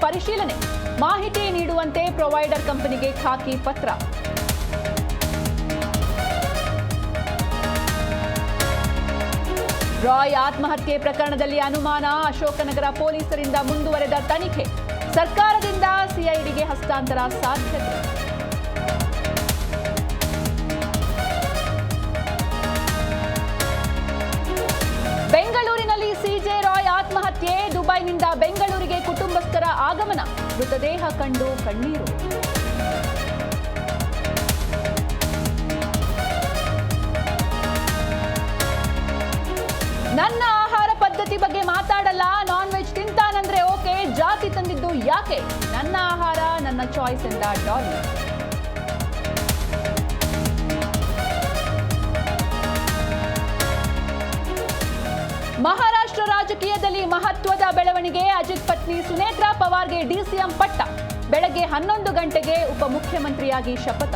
ಪರಿಶೀಲನೆ, ಮಾಹಿತಿ ನೀಡುವಂತೆ ಪ್ರೊವೈಡರ್ ಕಂಪನಿಗೆ ಖಾಕಿ ಪತ್ರ. ರಾಯ್ ಆತ್ಮಹತ್ಯೆ ಪ್ರಕರಣದಲ್ಲಿ ಅನುಮಾನ, ಅಶೋಕನಗರ ಪೊಲೀಸರಿಂದ ಮುಂದುವರೆದ ತನಿಖೆ, ಸರ್ಕಾರದಿಂದ ಸಿಐಡಿಗೆ ಹಸ್ತಾಂತರ ಸಾಧ್ಯತೆ. ಬೆಂಗಳೂರಿನಲ್ಲಿ ಸಿಜೆ ರಾಯ್ ಆತ್ಮಹತ್ಯೆ, ದುಬೈನಿಂದ ಬೆಂಗಳೂರಿಗೆ ಕುಟುಂಬಸ್ಥರ ಆಗಮನ, ಮೃತದೇಹ ಕಂಡು ಕಣ್ಣೀರು. ನನ್ನ ಆಹಾರ ಪದ್ಧತಿ ಬಗ್ಗೆ ಮಾತಾಡಲ್ಲ, ನಾನ್ ವೆಜ್ ತಿಂತಾನಂದ್ರೆ ಓಕೆ, ಜಾತಿ ತಂದಿದ್ದು ಯಾಕೆ, ನನ್ನ ಆಹಾರ ನನ್ನ ಚಾಯ್ಸ್ ಎಂದ ಡಾಲಿ. ಮಹಾರಾಷ್ಟ್ರ ರಾಜಕೀಯದಲ್ಲಿ ಮಹತ್ವದ ಬೆಳವಣಿಗೆ, ಅಜಿತ್ ಪತ್ನಿ ಸುನೇತ್ರಾ ಪವಾರ್ಗೆ ಡಿಸಿಎಂ ಪಟ್ಟ, ಬೆಳಗ್ಗೆ 11 ಗಂಟೆಗೆ ಉಪಮುಖ್ಯಮಂತ್ರಿಯಾಗಿ ಶಪಥ.